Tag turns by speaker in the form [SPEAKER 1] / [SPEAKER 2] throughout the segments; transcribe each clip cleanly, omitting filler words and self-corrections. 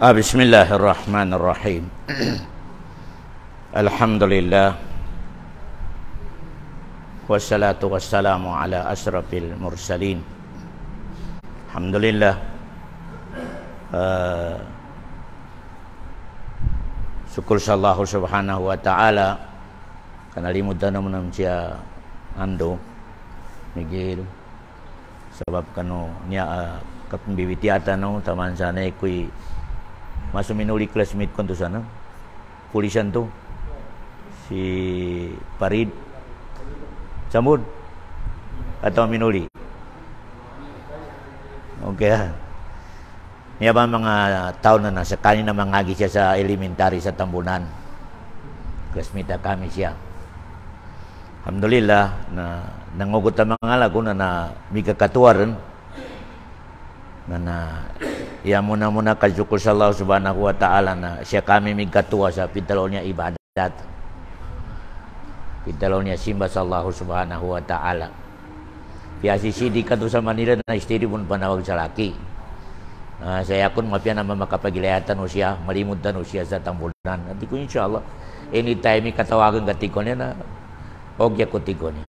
[SPEAKER 1] Bismillahirrahmanirrahim. Alhamdulillah. Wassalatu wassalamu ala asrafil mursalin. Alhamdulillah. Syukur sallahu subhanahu wa ta'ala kana limutan naman siya ando migil sebab kanu niya kapembibitiatan no taman sana kuy masuk minuli classmate ko to sana pulisan to si Parid Sambud atau minuli. Okay. Niya ba mga taon na nasa kanina mangagi siya sa elementary sa Tambunan. Classmate kami siya. Alhamdulillah na nangugot ang mga lago na migakatuwaran na iya muna kasyukur sa Allah subhanahu wa ta'ala na siya kami migkatuwa sa pitalo niya ibadat. Pitalo niya simba sa Allah subhanahu wa ta'ala. Kaya si Sidi ka sa Manila na istiri pun panawag sa laki. Saya akun mapya na makapagilahatan o siya, malimutan o siya sa Tambunan. At ko inshallah, anytime katawagan katiko niya na ogya ko tiko niya.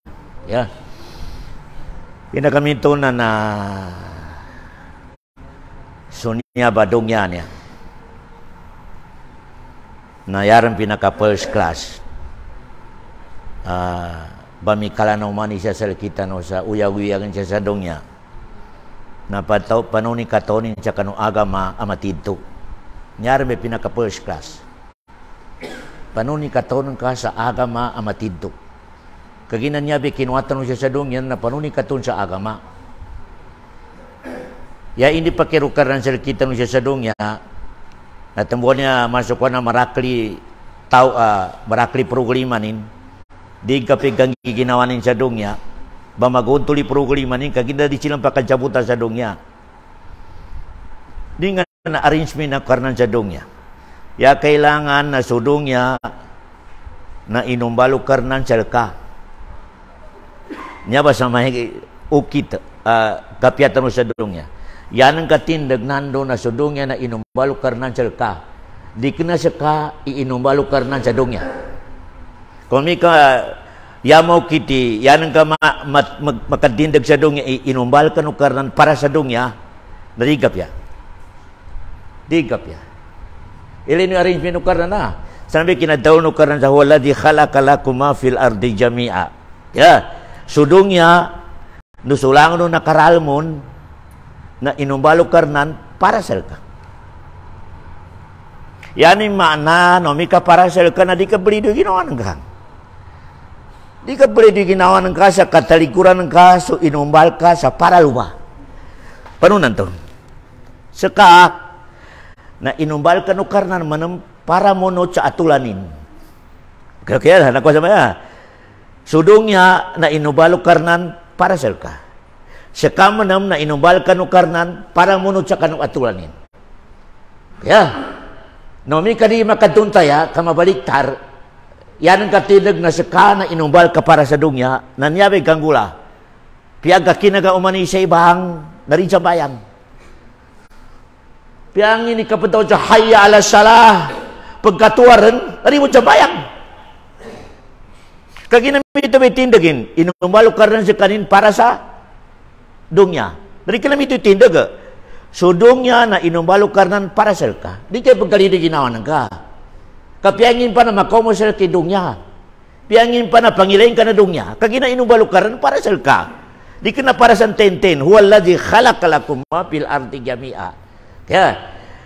[SPEAKER 1] Yeah. Pinakaminto na Sonia Badongya niya. Na yarang pinaka first class. Bamikala na umani siya sa kita no sa uyaw-uyagan siya sa dongya. Na panuni katonin siya kanu agama amatidto. Nyari may pinaka first class. Panuni katonin ka sa agama amatidto. Kaginan niya be kinuwatan siya sa dongya na panuni katon sa agama. Ya hindi pakirukaran sa kita no siya sa dongya. Natambuan niya masuk na marakli marakli programanin. Di kapigang ginawanin sa dongya. Bamaguntuli programanin kaginda di silang pakacabutan sa dongya. Di nga na arrangement na karnan sa dongya. Ya kailangan na sudongya na inumbalo karnan sa ka. Nya ba sa may ukit kapiatan sa dongya. Yan ang katindag nando na sudongya na inumbalo karnan sa ka. Di kena sa ka iinumbalo karnan sa dongya. Kung may ka yamaw kiti, yan ang makadindag sa dongya, inumbal ka no karnan para sa dongya, narigap ya. Digap ya. Ilin yung arrangement no karnan na. Sabi kinadaw no karnan sa wala di khalaqalakuma fil ardi jami'a. Ya. So dongya, nusulang no nakaralmon, na inumbalo karnan para sa ka. Yan yung maana, no, may ka para sa ka na di ka belido ginawa ng ka. Di ka boleh diginawa ng ka sa katalikuran ng ka, so inumbal ka sa paraluma. Panunan to? Saka, na inumbal ka no karnan manam para mono sa atulanin. Kaya nakuha sa maya. Sudongnya na inumbalo karnan para sa ka. Saka manam na inumbal ka no karnan para mono sa kanong atulanin. Kaya, no mi ka di makaduntaya, kamabaliktar, yan ang katidag na saka na inumbal ka para sa dongya, nanyabi kang gula. Piyag ka kinaga umani sa ibang narin sa bayan. Piyang ini kapataw sa hayya ala salah, pagkatuwaran, narin mo sa bayan. Kaginamit ito may tindagin, inumbalo ka rin sa kanin para sa dongya. Narin kinamit ito tindag. So dongya na inumbalo ka rin para sa ka. Di kayo pagkalida ginawa ng ka. Kapiangin pa na makomosel kay dongya. Piangin pa na pangilayin ka na dongya. Kagina inubalukaran para sa ka. Di ka na para sa tenten. Huwaladhi khalaqalakum fil ardi jami'a. Kaya,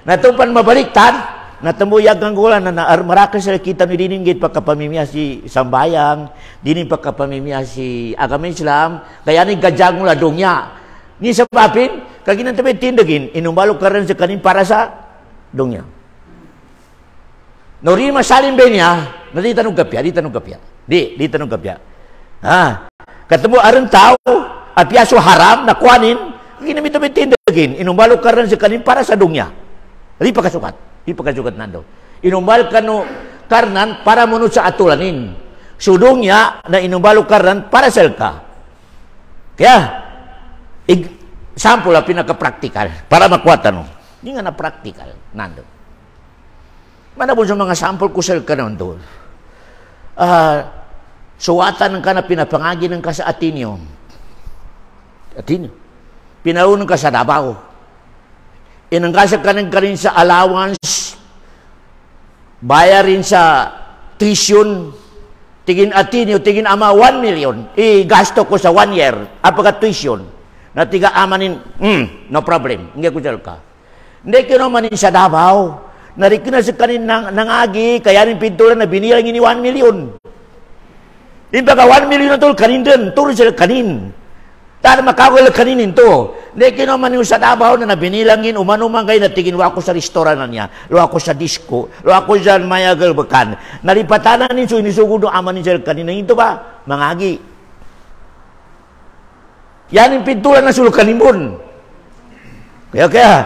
[SPEAKER 1] natupan mabaliktad, natambuyag ang gulan na maraka sa kita ni dininggit pagkapamimya si sambayang, dinin pagkapamimya si agama Islam, kaya ni gajang mula dongya. Ni sababin, kagina tabi tindagin, inubalukaran sa kanin para sa dongya. Nori masalin ba niya? Di tanong kapya. Di tanong kapya. Katamo aron tao, at piyaso haram na kuanin, ginamit na tindagin, inumbalo ka rin sa kanin para sa dongya. Di pa kasukat nando. Inumbal ka no karnan para munod sa atulanin. Sudongya na inumbalo ka rin para sa ka. Kaya, sample na pinaka-practical para makuha tanong. Hindi nga na practical nando. Mana pun sa mga sampol kusal ka naman to. Suwatan ka na pinapangagi ng ka sa Ateneo. Pinaunan ka sa Davao. Inangkasa ka ng rin sa allowance, bayarin sa tuition, tigin Ateneo, tigin ama 1 million. Gasto ko sa 1 year, apagka tuition. Na tiga amanin, no problem. Hindi ko dyan ka. Hindi kinomanin sa Davao. Narikin na sa kanin nangagi, kaya rin pintulan na binilang ini 1 million. Imbaga 1 million na tol, kanin din. Turo sila kanin. Tara makawal kaninin to. Hindi kinomanin sa Davao na nabinilangin, umanuman kayo na tigin, wako sa restoran na niya, wako sa disco, wako sa mayagal bakan. Nalipatanan nin so inisugod no amanin sila kanina. Ito ba? Mangagi. Yan yung pintulan na sulukanin mo. Kaya,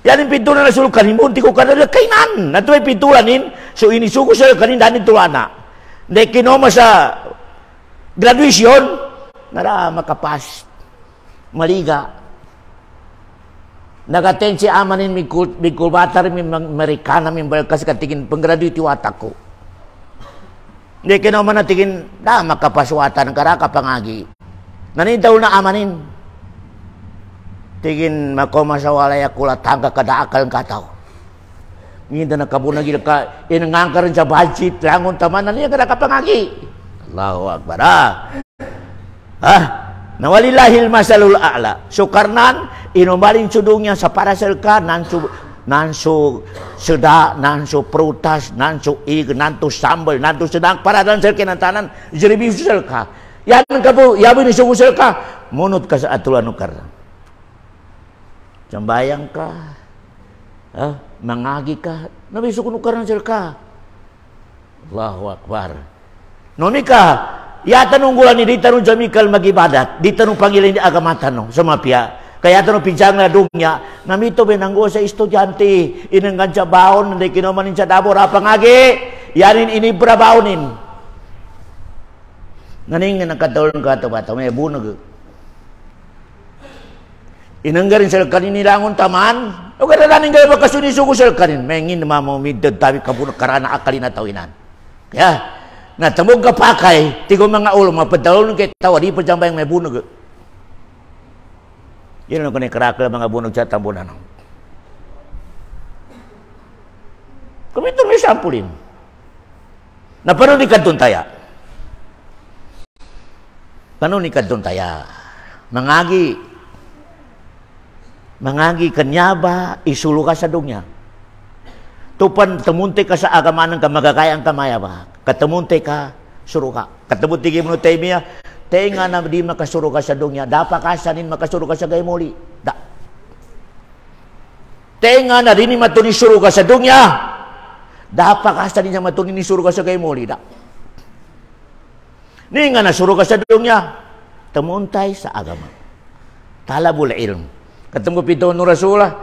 [SPEAKER 1] yan yung pintulan na sulukanin mo, hindi ko kanila kainan. Nato ay pintulanin, so inisugo sila kanin, dahil tulana. Hindi kinoma sa graduation, nara makapas, maliga. Nagaten si amanin migkulbatar mi Amerikana mi balkas katigin penggraduate watak ko. Hindi kinoma na tigin, makapaswatan karaka pangagi. Nanitaw na amanin. Tigin makoma sa walay akula tangga kada akal kataw. Nginda nakabunagi ka inangangkaran sa budget langon taman na niya kada kapangagi. Allahu Akbar. Nawalillahil masalul a'la. So karnan inumalin sudungnya sa parasal ka nanso seda nanso prutas nanso ig nanto sambal nanto sedang paradan sel kinantanan jeribi sel ka. Yan ka po yabi ni sel ka munot ka sa atulan karnan. Sambayang ka, mangagi ka, nabiso ko nukaran sila ka. Allahu Akbar. Nomi ka, yata nung gulan ni di tanong jamikal magibadat, di tanong pangilin di agamatan no, sa mapya. Kaya tanong pinsang na dungnya, namito binanggo sa estudyante, inanggan sa baon, nanday kinomanin sa dabo, rapangagi, yanin inibra baonin. Naning nakatulong ka ito bata, may bunag. Inanggarin sila kanin nilangon taman. O kadalaning kayo magkasunisugo sila kanin. Mengin mamamidad tabi kabunak karana akalin na tawinan. Kaya, natamog ka pakay, tigo mga ulo, mapadalon kayo tawa, di pa dyan ba yung may bunog. Yan ang kanil karakal mga bunog sa tambunan. Kumito may sampulin. Napano ni Kadton Taya? Paano ni Kadton Taya? Mangagi kanya ba, isulo ka sa dungya. Tupan, tamunti ka sa agamanan ka, magagayang kamaya ba? Katamunti ka, suro ka. Katamunti ka mo tayo miya, tayo nga na di makasuro ka sa dungya, dapat kasanin makasuro ka sa gaymoli. Da. Tayo nga na rin matuni suro ka sa dungya, dapat kasanin niya matuni ni suro ka sa gaymoli. Da. Ni nga na suro ka sa dungya, tamuntay sa agama. Talabul ilm. Ketemu pito nu Rasulullah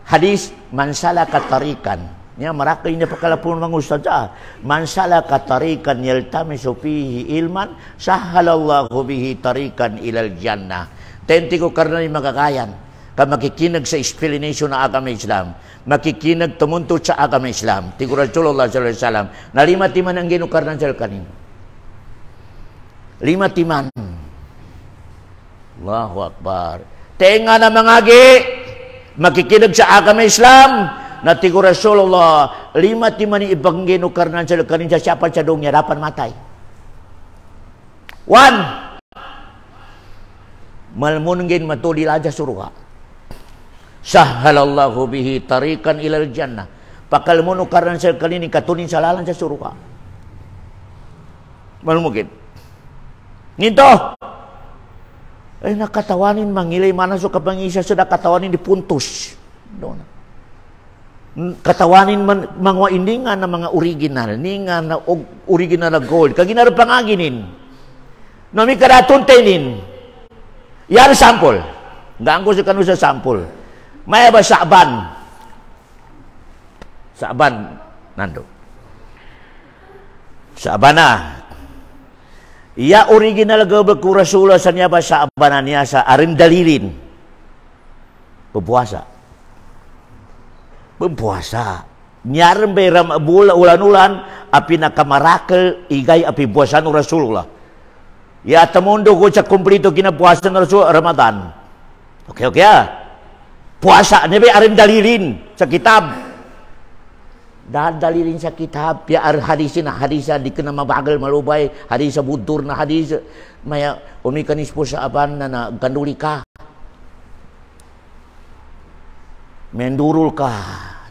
[SPEAKER 1] hadis mansala katarikan. Ya marakay niya pakalapun mga ustadz. Mansala katarikan yaltamisu fihi ilman sahalallahu bihi tarikan ilal jannah. Tenti ko karena ni magagayan. Ka makikinag sa explanation ng agama Islam. Makikinag tumuntut sa agama Islam. Tigo Rasulullah sallallahu alaihi wasallam. Na 5 timan ang ginukarnan sa kanin. 5 timan. Allahu Akbar. Tenga na mangagi, makikinig sa agama Islam, na tigo Rasulullah, 5 timan ni ibang ginukarnan sa kanin sa siapa sa dungya, dapat matay. 1. Malmunungin matulil aja suruha. Sahalallahu bihi tarikan ilal jannah. Pakal munukarnan sa kanin, katunin sa lalan sa suruha. Malmungin. Nito. Ay nakatawanin mangilay mana so kapang isa sudah katawanin di puntus. Doon. Katawanin man mga indingan na mga original, ninga na original na gold. Kaginar pangaginin. Nami karaton tenin. Yan sample. Ganggo sa kanu sa sample. Maya ba Sa'ban? Sa'ban nando. Sa'ban na. Iya original gabal ku Rasulullah sa niya ba sa abanan niya sa arim dalilin. Berpuasa. Nyaran bay ulan-ulan api nakamarakel igay api puasan Rasulullah. Ya tamundo ko sa kumplito kinapuasan Rasul Ramadan. Okay puasa ni bay arin dalilin sa kitab. Dalilin sa kitab ya hadisin hadisa di kena mabagal malubay hadis budur na hadis maya umikanis po sa aban na ganduli ka. Mendurul ka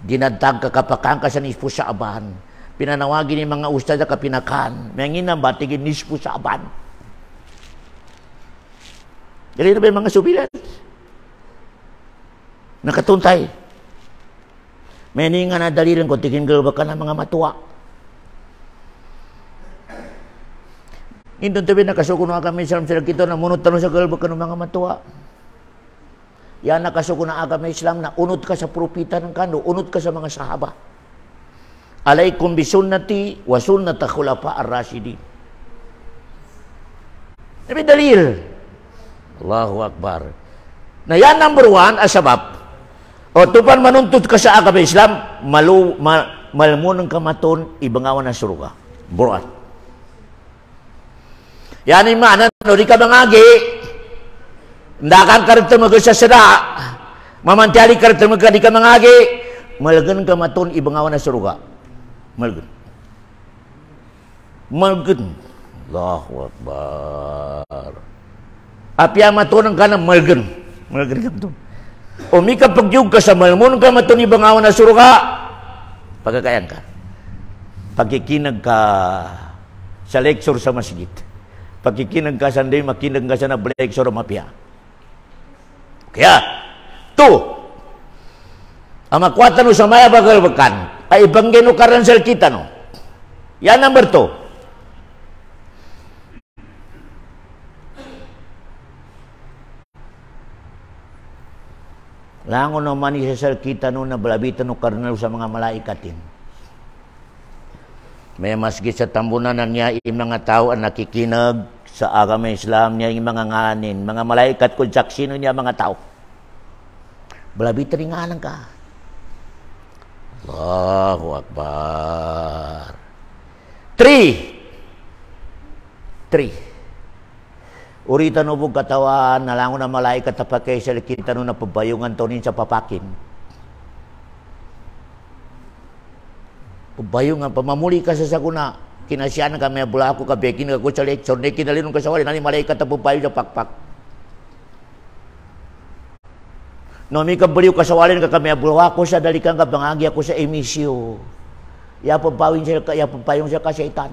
[SPEAKER 1] dinadtag ka kapakang ka sa nispo sa aban. Pinanawagin ni mga ustad na kapinakan. Mangin na batigin nispo sa aban. Dali na ba yung mga subilan? Nakatuntay. May nga na dalilan ko, tigin galba ka ng mga matuwa. Indon tabi nakasuko na kami Islam sila kito na munod tanong sa galba ka ng mga matuwa. Yan nakasuko na agama Islam na unod ka sa propita ng kano, unod ka sa mga sahaba. Alaykum bisunnati wa sunnata khulafa ar-rasyidin. Nabi dalil. Allahu Akbar. Na yan number 1 asabab. O tupan manuntut ka sa agama Islam, malmunang kamaton ibangawan na suruga. Burat. Yan ay manan, no di ka mangagi. Ndakan karita magasa sada. Mamantali karita magka di ka mangagi. Malgan kamaton ibangawan na suruga. Malgan. Allahu Akbar. Api amaton ka na malgan. Malgan ka maton. Umi ka pagyug ka sa malmun ka maton ibangawan na suruga. Pagkakayan ka. Pagkikinag ka sa lecture sa masjid. Pagkikinag ka sa day, makinag ka sa na lecture mapia. Kaya, 2. Ang makwatan no sa maya bagalbakan, ay ibanggen no karansal kita no. Yan number 2. Langon naman isasal kita no na balabitan no karnal sa mga malaikatin. May masgit sa tambunan niya yung mga tao ang nakikinag sa agama Islam niya yung mga nganin. Mga malaikat kung saksino niya mga tao. Balabitan rin nga ka. Allahu Akbar. 3. Uritan no bug katawan, nalangon na malaikat na pakay sa likita no na pabayungan tonin sa papakin. Pabayungan, pamamuli ka sa sakuna, kinasyanan kami bula ako kabekin ako sa lecture, na kinalinon ka sa wali, nani malaikat na pabayo sa pakpak. No, may kabaliw ka sa wali, kami bula ako sa dalikan ka, bangagi ako sa emisyo. Ya pabawin siya, ya papayong siya ka syaitan.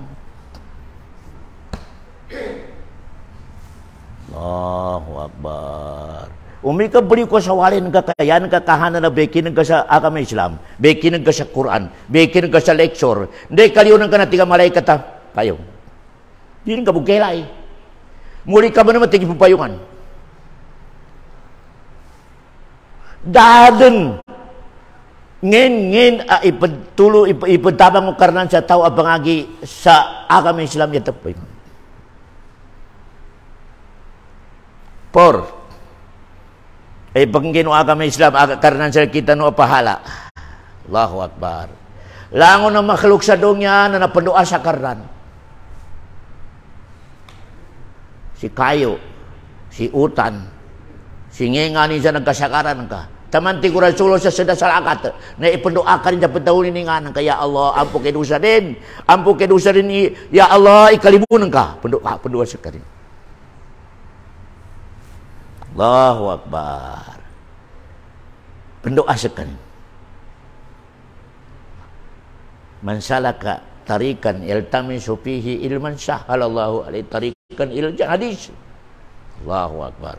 [SPEAKER 1] Allahu Akbar. Umika beliau ko sa walin kakayan kakahanan na bekin ka sa agama Islam, bekin ka sa Quran, bekin ka sa lecture. Hindi kaliunan ka na tiga malaikat kayo. Di ka bugkelay. Muli ka ba naman tigi pupayungan? Daden ngin ipagtabang mo karnan sa tao abangagi sa agama Islam ya tapoy. 4. Ay panggino agama Islam karnan sa kita no pahala. Allahu Akbar. Langon na makhluk sa dunya na napandoa sa karnan. Si Kayo, si Utan, si ngengani sa nagkasakaran ka. Tamanti ko Rasulullah sa sadasalakat na ipandoakan sa patahunin ni nga kaya Allah ampo kay dosa din. Ampo kay dosa din ya Allah ikalibunan ka. Pandoa sa karin. Allahu Akbar. Pendoa sekali. Man salaka tarikan iltamisu fihi ilman sahhalallahu alaihi tarikan ilal hadis. Allahu Akbar.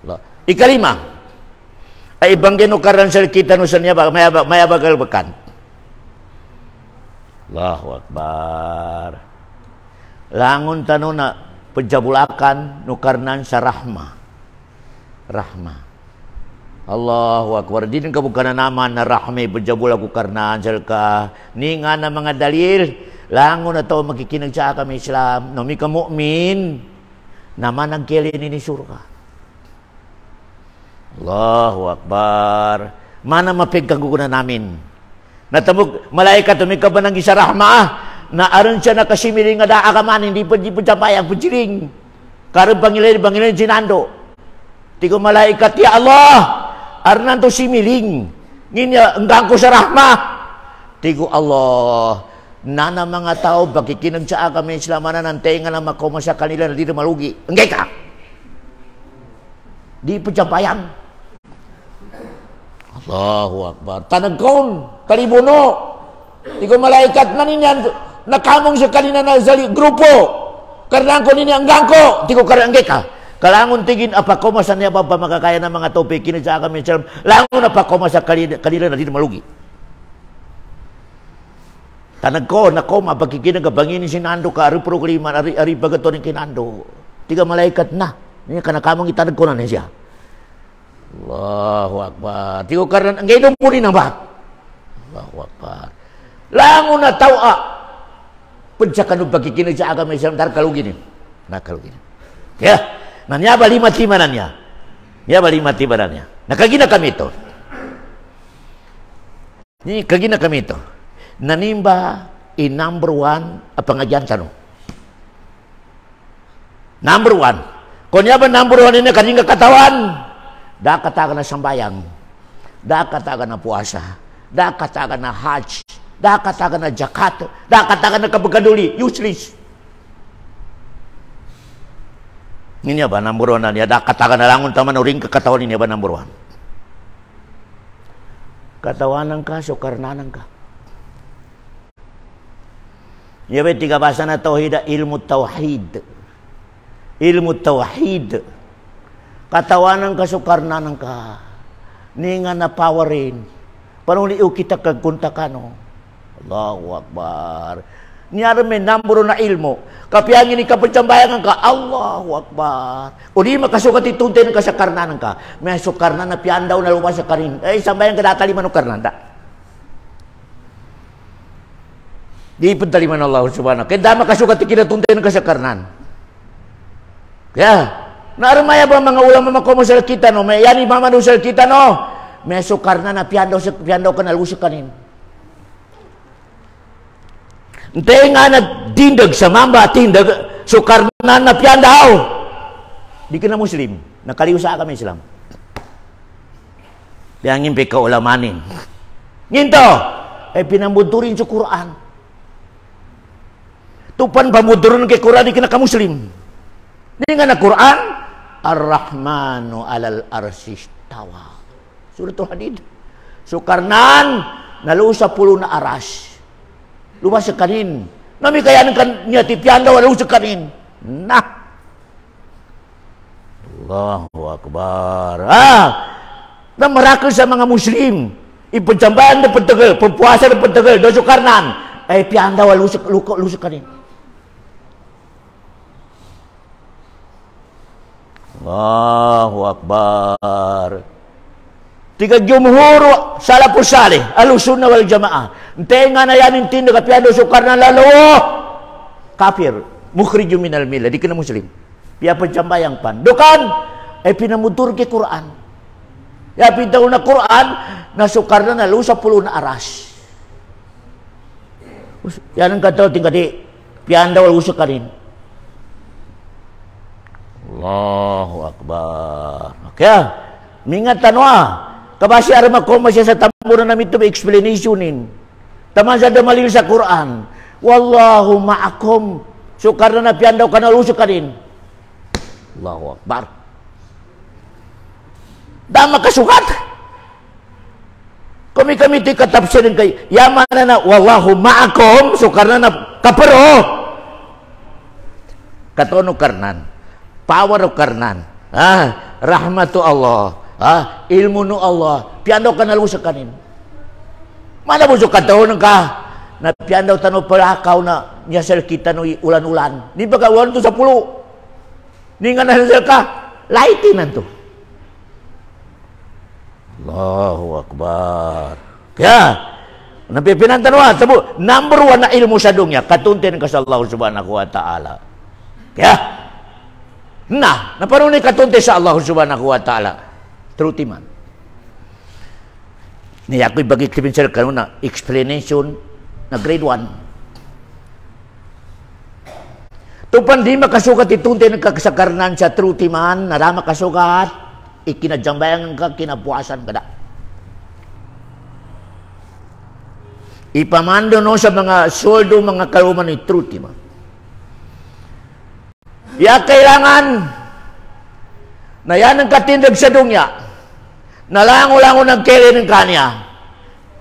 [SPEAKER 1] Allah. Ikalima. Ay banggen ukaran sa kita no sa niya maya bagal bekan. Allahu Akbar. Langun tanu na penjabulakan nukarnan sa rahmah. Allahu Akbar. Din ka bukan naman na rahmi penjabul aku karnan salka ni nga na mga dalil langon na to makikinag sa kami Islam no mi ka mukmin naman ang kilin ni surga. Allahu Akbar. Mana mapigkagunan namin Natamog malaikat umi ka banang isa rahmah na aron siya nakasimiling nga daa ka man hindi pa pagpayang pagjiring. Karon Panginoon sinando. Tigo malaikat ya Allah aron to similing. Nginya enggang ko sa rahmah. Tigo Allah nana mga tao bakikinag sa kami islamanan ng tenga na makoma sa kanila na di na malugi. Enggay ka. Di pagpayang. Allahu Akbar. Tanagkon, kalibuno. Tigo malaikat na ninyan, nakamong siya kanina na sa grupo. Karang ko ninyan, hanggang ko. Tigo karanggay ka. Kalangon tigin, apakoma sa niya pa makakaya ng mga topik. Kinadya kami sa langon apakoma sa kanila na di na malugi. Tanagkon, nakoma, pagkikinag kabanginin si Nando ka, ari programa, ari bagato ng kinando. Tiga malaikat na. Niya kanakamong itanagko na niya siya. Allahu Akbar. Tigo karan ang gayong punin ang bak. Allahu Akbar. Lango na tawa. Punsa kanong pagkikinig sa agama Islam dar kalugin. Nakalugin. Ya, nanya bali mati mananya. Ya bali mati mananya. Nakagina kami ito. Ni kagina kami ito. Nanimba in number 1 pengajian tanong. Number 1. Kunya ba number 1 ini kanina katawan? Da katakan na sambayang, da katakan na puasa, da katakan na hajj, da katakan na zakat, da katakan na kabaganduli, useless. Ini ba number 1 niya? Da katakan na langon taman uring kakatawan niya ba number 1? Katawanan ka, sukarnanan ka. Iya ba tiga bahasa na tauhid, ilmu tauhid. Ilmu tauhid. Katawanan ka, sukarnanan ka. Ninga na powerin. Panuli kita kagkunta ka, no? Allahu Akbar. Niyara may namburo na ilmo. Kapiyang ini kapagsambayangan ka, Allahu Akbar. O di makasukat ituntin ka sa karnanan ka. May sukarnan na piyan daw na lupa sa karin. Eh, sambayan ka dataliman o karnan da. Di ipantaliman Allah subhanahu. Kaya dama kasukat ikinatuntin ka sa karnan. Kaya, naarumaya ba mga ulang mamakomosal kita, no? May yani mamanusal kita, no? May sukarnan na piyan daw ka na lusik kanin. Hintay nga nagdindag sa mamba, tindag, sukarnan na piyan daw. Di ka na Muslim. Nakaliusa kami Islam. Biyangin pa kaulamanin. Nginto, pinambudurin sa Quran. Tupan pamudurin kay Quran, di ka na ka-Muslim. Di nga na Quran, Ar-Rahmanu alal arsistawa. Suratul Hadid. Sukarnan, nalusa pulo na aras. Lumas sa kanin. Nami kaya ng niya tipyan daw, nalusa kanin. Nah. Allahu Akbar. Namarakal sa mga Muslim. Ipagsambahan na pagtagal, pagpuasa na pagtagal, doon sukarnan. Ay piyan daw, lusa kanin. Allahu Akbar. Tiga jumhur salafus salih al-sunnah wal jamaah. Ente nga na yan tindak piado sukar na lalo. Kafir, mukhriju minal millah, di kena Muslim. Pia pencambayang pan. Dukan pinamutur ke Quran. Ya pintaw na Quran na sukar na lalo sa pulo na aras. Yan ang kataw tinggal di pianda wal usakarin. Allahu Akbar. Kaya, mingat tanwa, kabasi arama ko masya sa tamburan namin ito explanationin. Taman sa damalil sa Quran. Wallahu ma'akum. Sukar na piandaw ka na lusok ka din. Allahu Akbar. Dama kasukat. Kami ti katapsirin kay yaman na wallahu ma'akum. Sukar na kapero. Katono karnan. Power of karnan. Rahmatu Allah. Ilmu nu Allah. Piandaw ka na lusok ka din. Mana busok kataon ka. Na piandaw tanong palakaw na nyasal kita no ulan-ulan. Di ba ka ulan to sa pulo? Di nga nasal ka. Laitin to. Allahu Akbar. Kaya, napipinantanwa, sabi, number 1 na ilmu sa dunya, katuntin ka sa Allah subhanahu wa ta'ala. Kaya, naparunay katuntin sa Allah subhanahu wa ta'ala. Truti man. Ni ako'y bagi kibinser kanuna explanation na grade 1. Tupan di makasukat itunti ng kasakarnan sa trutiman, narama kasukat, ikinadjambayan ka, kinapuasan ka da. Ipamando no sa mga soldo, mga kaluman ni trutiman. Ya kailangan na yan ang katindag sa dungya, nalango-lango ng kailan ng kanya,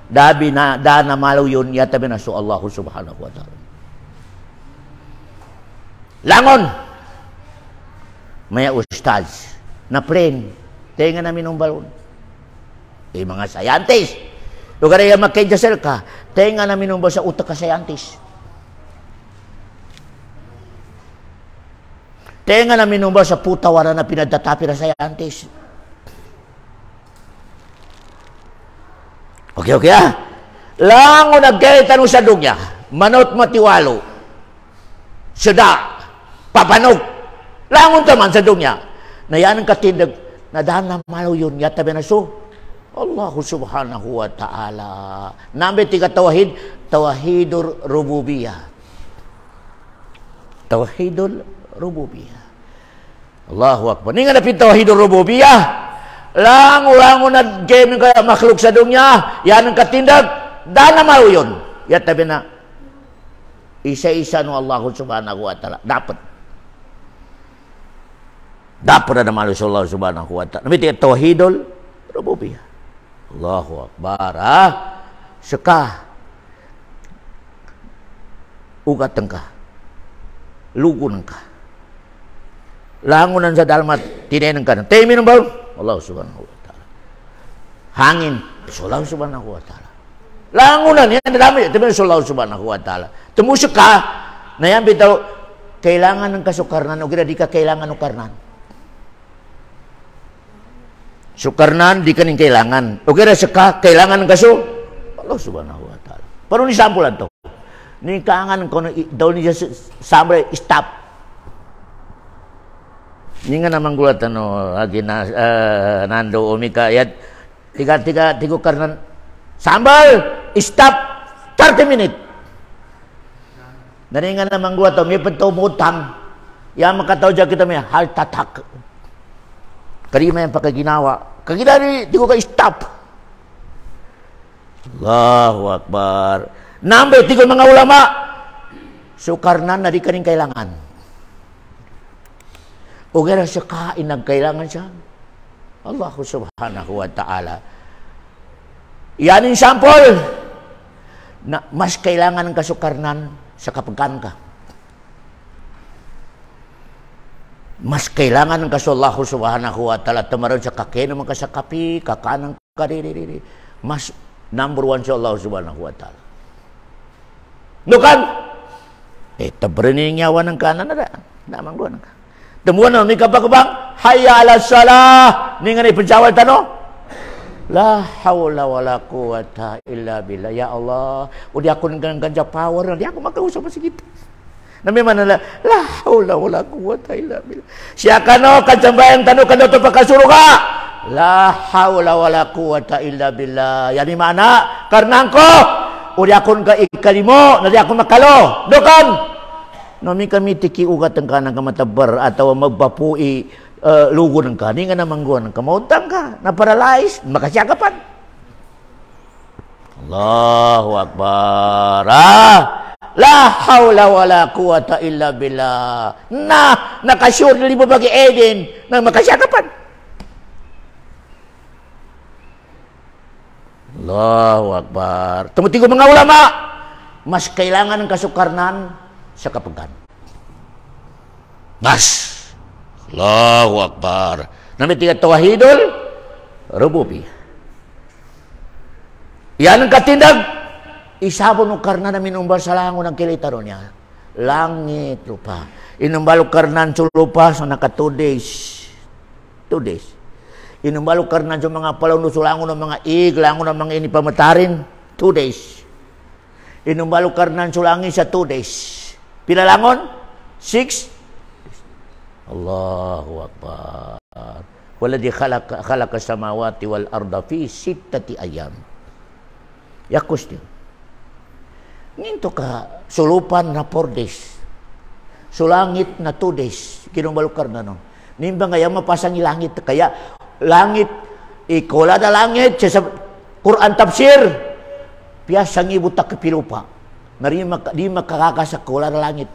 [SPEAKER 1] dabi na, na malaw yun, yatabi na so Allah subhanahu wa ta'ala. Langon! Maya ustaz, na pren, tenga namin ng balon. Mga scientist, lugar ay makidjasel ka, tenga namin ng balon sa utak ka scientist. Tenga namin ng balon sa putawaran na pinadatapi na scientist. Okay, langon nagkaitan sa dugya, manot matiwalo, suda, papanog, langon taman sa dugya, na yan ang katindag, na daan na malaw yun, yatabi na so, Allah subhanahu wa ta'ala, namin tiga tawahid, tawahidur rububiyah. Tawahidul rububiyah. Allahu Akbar. Ni nga napin tawahidur rububiyah, lango-lango na game kaya makhluk sa dunya, yan ang katindag, dana malo yun. Yan tabi na, isa-isa no Allah subhanahu wa ta'ala. Dapat na malo sa Allah subhanahu wa ta'ala. Namiti tawhidul rububiyah. Allahu Akbar. Saka, ugatan ka, lugunan ka, langunan sa dalmat, tinayin ka na, temin ng balon, Allah subhanahu wa ta'ala. Hangin, Allah subhanahu wa ta'ala. Langunan, yan nadami, temin ng Allah subhanahu wa ta'ala. Tumusok ka, na yan bitaw, kailangan ng kasukarnan, o di ka kailangan ng karnan. Sukarnan, di ka ning kailangan. O kaya ka, kailangan ng kaso, Allah subhanahu wa ta'ala. Pero ni sampulan to. Ni kaangan ko, daw niya sambre, stop. Ni nga naman gulat, agi na, nando, umika, yat, tigo karnan, sambal, stop, 30 minutes. Nari nga naman gulat, may pagtumutang, yan makataw dyan kita may heart attack. Karima yung pagkaginawa. Kaginari, tigo ka stop. Allahu Akbar. Number, tigo mga ulama, sukarnan na di ka rin kailangan. O gano'n siya kain, nagkailangan siya. Allah subhanahu wa ta'ala. Yan yung sample na mas kailangan ng kasukarnan sa kapagkan ka. Mas kailangan ng kaso Allah subhanahu wa ta'ala. Tamaroon sa kakeno mga kasakapi, kakanang kaririri. Mas number 1 sa Allah subhanahu wa ta'ala. Nukan! Tabrining yawan ng kanan na da. Damang doon ka. Temuan na, may kabang hayya ala salah. Ni nga na ipagjawal tano. La hawla wa la quwata illa billah. Ya Allah, o di ako ng ganja power, di ako makausap sa kita. Nami man la hawla wa la quwata illa billah. Siya kano kadsambayang tano kano to pakasuro ka. La hawla wa la quwata illa billah. Yani mana karena ko o di ako ng ikalimo, na di ako makalo. Dokan. Nami kami tiki ugat ang kanang kamatabar atau magbapui lugo ng kaning nga namangguan ng kamautang ka, na-paralyze, makasyagapan. Allahu Akbar. La hawla wa la quwata illa billah. Nakasure na libo bagi Eden na makasyagapan. Allahu Akbar. Tumutigo mga ulama, mas kailangan ng kasukarnan sa kapagkan. Mas. Allahu Akbar. Namin tiga tawahidul rububiyah. Yan ang katindag. Isabon ng karna namin umbar sa langon ng kilitaro niya. Langit, lupa. Inumbalok karnan sa lupa sa naka 2 days. 2 days. Inumbalok karnan sa mga palawno sa langon ng mga langon ng mga inipamatarin. 2 days. Inumbalok karnan sa langit sa 2 days. Pinalangon? 6. Allahu Akbar. Waladhi khalaqa samawati wal arda fi 6 ayam. Yakos dia. Nginto ka sulupan na 4 days. Sulangit na 2 days. Kinumbalukar na no. Nimba nga mapasangi langit. Kaya langit, ikola na langit. Sa Quran tafsir. Piyasang ibutak kapilupa. Di makakasa kola na langit.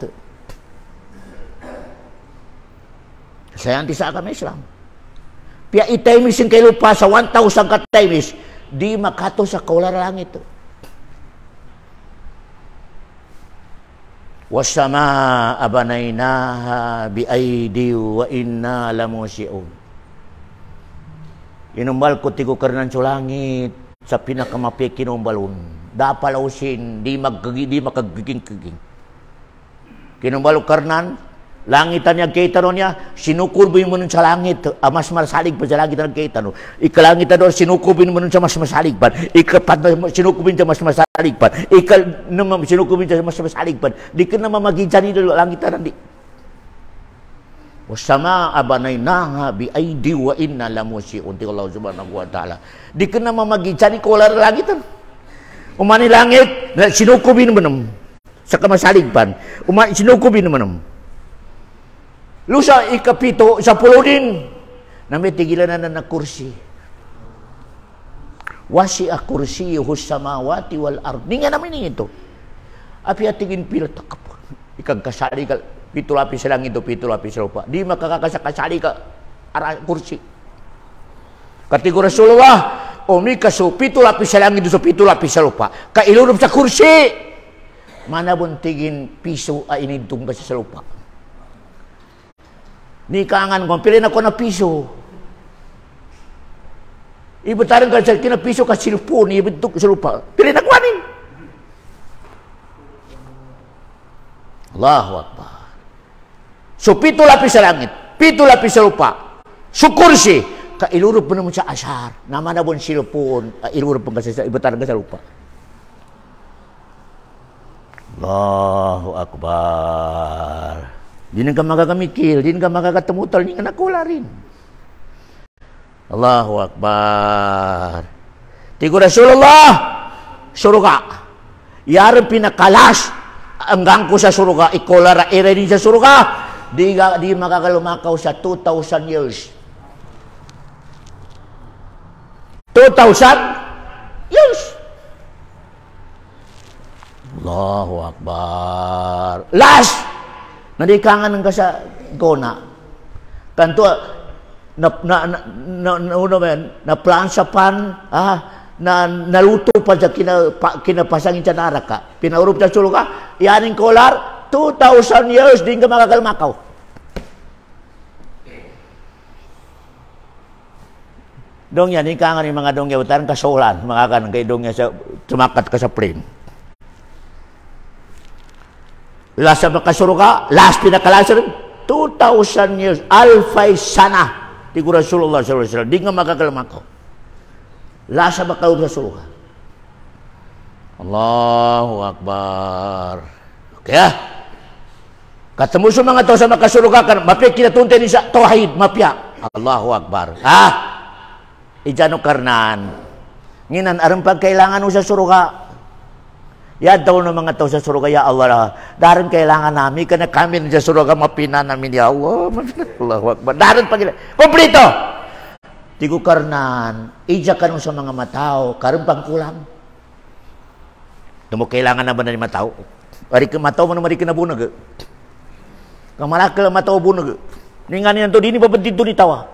[SPEAKER 1] Saya anti sa agama Islam. Pia itaymisin kay lupa sa 1,000 kataymis, di makato sa kaular langit. Wasama abanaynaha biaidi wa inna lamusiun. Inumbal ko tigo karnan sa langit sa pinakamapi kinumbalon. Dapalausin, di makagiging-kiging. Kinumbal karnan, langitan niya kaitan niya, sinukurbin mo nun sa langit, mas masalig pa sa langit ang kaitan. Ikalangitan doon, sinukurbin mo nun sa mas masalig pa. Ikapat na sinukurbin sa mas masalig pa. Sinukurbin sa mas masalig pa. Di ka na mamagidyan nito langitan. Wasama abanaynaha biaidi wa inna lamusiun. Ti Allah subhanahu wa ta'ala. Di ka na mamagidyan ko wala langitan. Umani langit, sinukurbin mo nun sa kamasalig pa. Sinukurbin mo nun. Lusa ikapito sa pulo din na may tigilan na kursi. Wasi'a kursiyuhus samawati wal ard. Di nga namin ito. Api atingin pila takap. Ikagkasali ka, pitulapis sa langit o pitulapis sa lupa. Di makakakasakasali ka kursi. Katigura Rasulullah, umikaso pitulapis sa langit o sa pitulapis sa lupa. Kailunop sa kursi. Manabuntigin piso ay inintong ka sa lupa. Ni kangan ko, pilin ako na piso. Ibutaran ka sa kinapiso ka silpon, ibutok sa lupa. Pilin ako anin. Allahu Akbar. So, 7 lapis sa langit, 7 lapis sa lupa. Sukursi, kailurop mo naman sa asar. Naman na bon silpon, ilurop mo ka sa ibutaran ka sa lupa. Allahu Akbar. Di na ka makakamikil, di na ka makakatamutal, di ka nakula rin. Allahu Akbar. Tigo Rasulullah, suruga. Yarang pinakalas, hanggang ko sa suruga, ikolara ere din sa suruga, di makakalumakaw sa 2,000 years. 2,000 years. Allahu Akbar. Last! Nadikangan ng sa gona. Kanto na plansapan na naluto pa sa kinapasangin sa naraka. Pinaurup sa suluka, yaning kolar 2,000 years din ka makakalmakaw. Dong yan, ikangan yung mga dongya, utaran kasolan, mga kanang kay dongya sa tumakat ka sa plane. Last sa makasuruka, last pinakalasan, 2,000 years, alfay sana. Tigo Rasulullah SAW, di nga makakalmakaw. Last sa makasuruka. Allahu Akbar. Kaya, katemu sa mga tao sa makasuruka, mapya kinatunti ni sa tawhid, mapya. Allahu Akbar. Ijano karnan. Nginan, arang pagkailangan mo sa suruka. Ya daw ng mga tao sa suruga, ya Allah, darin kailangan namin, kana kami sa suruga, mapina namin, ya Allah, Allahu Akbar, darin pagkailangan, kumplito! Tigo karnan, ija ka sa mga matao, karon pang kulang. Tumo kailangan na ba na ni matao? Ari ka matao mo na mari kinabunag. Kang malakal matao bunag. Ningan yan to, di ni babantid to ni tawa.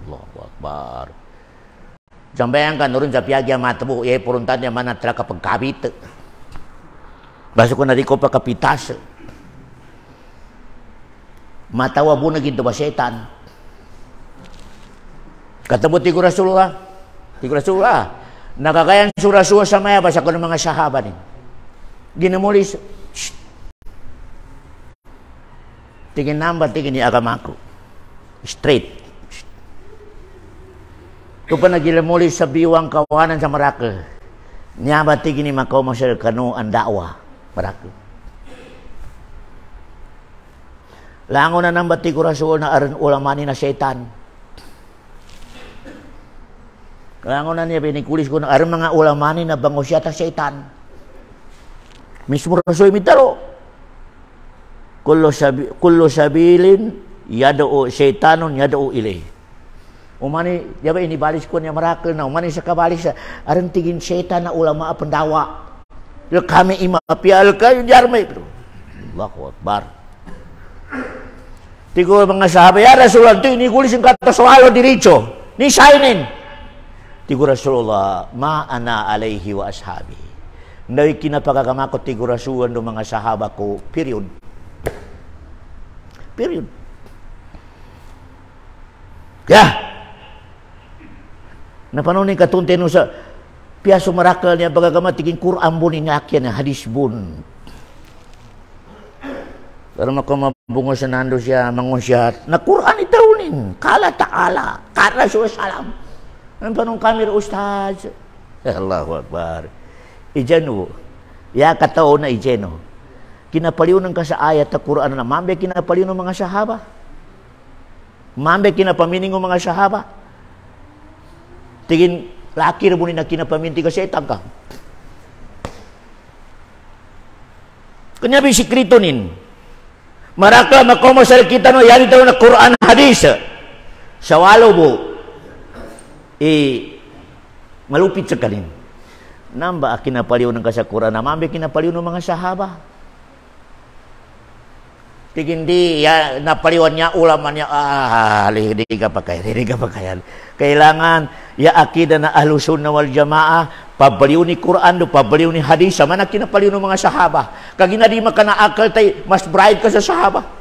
[SPEAKER 1] Allahu Akbar. Sambayan ka, nurun sa piyagya matabo, puruntan niya man at kapag kabit. Baso ko na rin ko pa kapitas. Matawa bunag ito ba setan? Katabo tigo Rasulullah. Tigo Rasulullah. Nakakayan surasuwa sa maya, basa ko ng mga sahaba rin. Ginamulis. Tingin namba, tingin ni agamako. Straight. Kung pa nagilamuli sa biwang kawanan sa Maraka, niya ba tigin ni Makaw Masal kanu ang dawa, Maraka. Lango na nang bati ko Rasul na aran ulamani na setan. Langonan niya pinikulis ko na aron mga ulama ni na bango siya ta syaitan. Mismo Rasul mitaro. Kullu sabilin yad'u syaitanun yad'u ilaihi. Umani yaba ini balis ko niya marakil na umani sa kabalis aron tigin syaitan na ulama pendawa. Yo kami imapial kayo jarmay. Allahu Akbar. Tigo mga sahabat ya Rasulullah tu ini kulis ang kata soalo diricho. Ni sainin. Tigo Rasulullah, ma ana alaihi wa ashabi. Nay kinapagagamakot tigo Rasulullah do mga sahaba ko, period. Period. Ya. Napanonin katunte no sa piaso marakal niya pagagama tiging Quran bun ni ngakyan hadis bun. Pero makamabungo sa nando siya mangusyat na Quran itaunin kala ta'ala kala Rasulullah ang panong kamir ustaz. Allahu Akbar. Ijanu. Ya katao na ijeno. Kinapaliunan ka sa ayat ta Quran na mambe kinapaliunan mga sahaba. Mambe kinapamining mga sahaba. Tigin lakir mo ni na kinapaminti ka sa itang ka. Kanyabi sikrito nin. Maraka makomasal kita no yan ito na Quran hadis. Sa walo mo. Malupit sekali. Namba kinapaliw ng kasakuran na mambe kinapaliw ng mga sahaba. Tigindi ya napaliwan niya ulaman niya hindi ka pakayan. Kailangan ya akida na Ahlus Sunnah wal Jamaah pabaliw ni Quran do pabaliw ni hadis sama na kinapaliw ng mga sahaba. Kagina di makanaakal tay mas bright ka sa sahaba.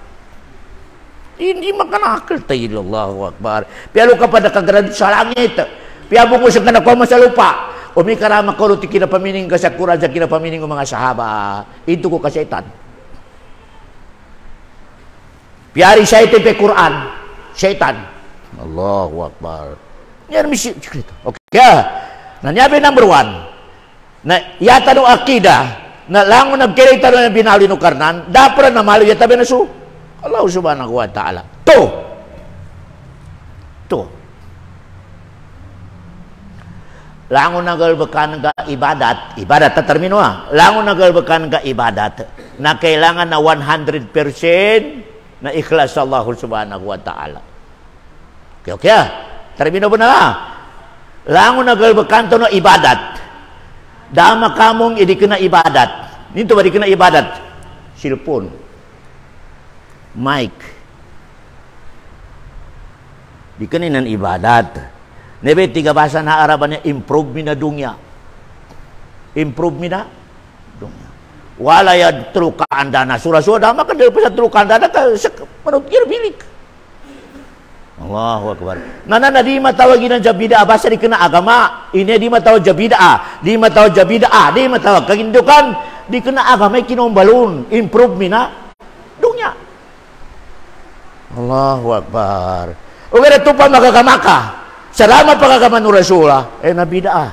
[SPEAKER 1] Hindi makanakal tayo. Allahu Akbar. Pero kapag nakagradit sa langit, piabong mo siya ka nakoma sa lupa, o may karama ko, ti kinapamining ka sa Quran, sa kinapamining ko mga sahaba, ito ko ka syaitan. Piyari siya ito pe Quran, syaitan. Allahu Akbar. Yan may sikreto. Okay. Nanyabi number 1, na yata no akida, na lang mo nagkirita na binali no karnan, dapat na malo yata na su. Allah subhanahu wa ta'ala. Tu. Langon nagalbakan nga ibadat. Ibadat ta termino Langon nagalbakan nga ibadat. Na kailangan na 100% na ikhlas sa Allah subhanahu wa ta'ala. Okay. Termino ba na? Langon nagalbakan to no ibadat. Dama kamong idi kena ibadat. Nito ba di kena ibadat? Silpon. Mike di kaninan ibadat nebe tiga bahasa na Arabannya improve mina dunya wala ya trukaan dana surah-surah maka dari pasal trukaan dana ka menurut kira bilik Allahu Akbar nana di matawagin ng jabida bahasa dikena agama ini di matawag jabida di matawag jabida di matawag kagindukan dikena agama kinombalun improve mina dunya Allahu Akbar. O kaya ito pa magagamaka. Salamat pagagaman ng Rasulullah. Nabida.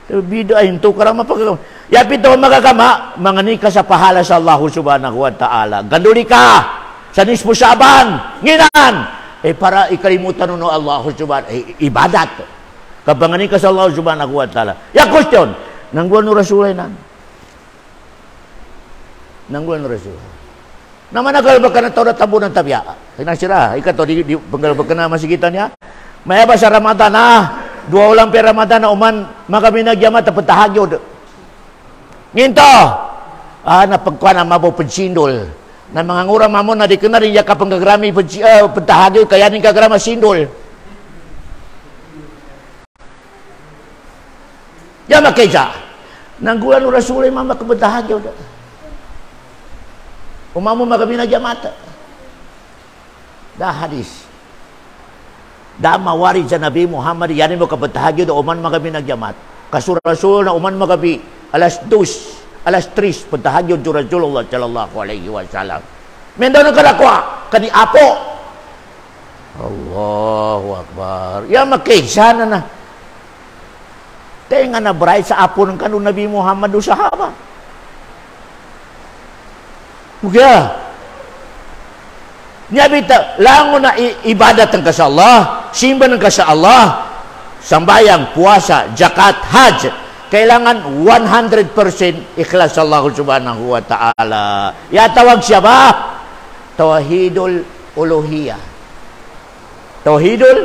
[SPEAKER 1] Nabida ito karama pagagaman. Yapit ito magagama, manganika sa pahala sa Allah subhanahu wa ta'ala. Ganduli ka sa nispo Syaban. Nginan. Para ikalimutan no Allah subhanahu ibadat. Kapanganika sa Allah subhanahu wa ta'ala. Ya question. Nangguan ng Rasulullah nan. Nangguan ng Rasulullah. Naman nagalbag ka na ito na tabo ng tabya. Nasira, ikato, di panggalbag ka na masigitan niya. Mayaba sa Ramadan, 2 ulang per Ramadan na uman, makaminagyamat na patahagyod. Nginto, napagkuha na mabaw pagsindol. Na mga ngura mamon na di ka na rin yakap ang gagrami patahagyod, kaya rin kagrama sindol. Yamak kaysa, nanggulan ng Rasulullah mama kapatahagyod. Umamu makaminagyamat. Dah hadis. Dah mawari sa Nabi Muhammad yanin mo kapatahagyo do uman makaminagyamat. Kasurasul na uman magabi alas 2, alas 3 patahagyo do Rasulullah sallallahu alaihi wasallam. Mendo na kadakwa kani apo. Allahu Akbar. Ya makigsana na. Tenga na bright sa apo ng kanun Nabi Muhammad do sahaba. Muga. Niya bita lango na ibadat ang ka sa Allah, simba ng ka sa Allah. Sambayang, puasa, zakat, haj, kailangan 100% ikhlas Allah Subhanahu wa taala. Ya tawag siapa? Tauhidul uluhiyah. Tauhidul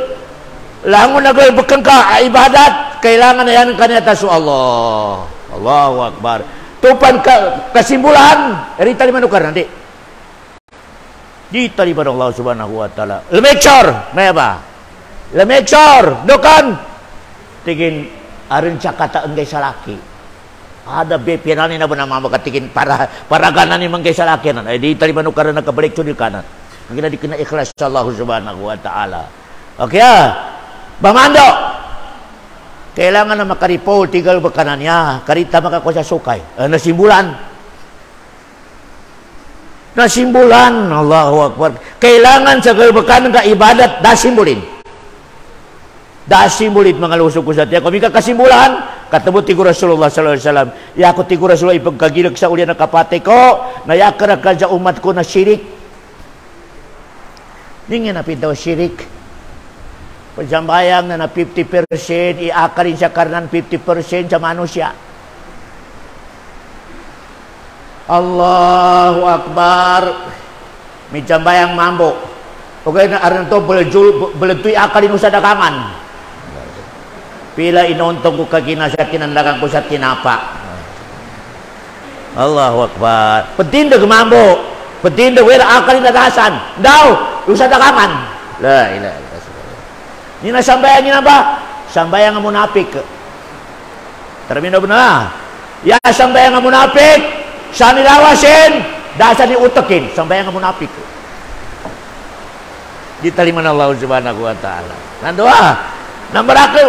[SPEAKER 1] langun nagol bekengka ibadat kailangan yan kanyata su Allah. Allahu akbar. Tupan kesimpulan dari tadi manukar nanti. Di tadi pada Allah Subhanahu wa taala. Lemecor, meba. Lemecor, dokan. Tigin arin cakata enggai salaki. Ada bepianani na bernama makatikin para ganan ni menggai salaki nan. Di tadi manukar na kabalik curi kanan. Mungkin dikena ikhlas Allah Subhanahu wa taala. Okey ya. Bamando. Kailangan na makaripol tigal bekanannya, karita makakuasa sukay. Nasimbulan. Nasimbulan, Allahu akbar. Kailangan sa kalbakanan ka ibadat dasimbulin. Dasimbulit mga lusog ko sa tiya. Kung kasimbulan, katabot tigo Rasulullah sallallahu alaihi wasallam. Ya ako tigo Rasulullah ipagkagilag sa ulian ng kapate ko, nayakara ka sa umat ko na syirik. Ningin napit daw syirik. Pagsambayang na 50%, iakarin sa karnan 50% sa manusia. Allahu akbar. May sambayang mambo. Okay na aran to belentuy akalin sa dagangan. Pila inontong ko kagina sa kinandagan ko sa tinapa. Allahu akbar. Petinda mambo. Petinda wala akalin nadasan. Daw sa dagangan. La ilaha illallah. Ni na sambayang ina ba? Sambayang nga munapik. Termino benar. Ya sambayang nga munapik. Sa nilawasin, dasa ni utakin, sambayang nga munapik. Ditaliman Allah Subhanahu wa taala. Nandoa, nambarakil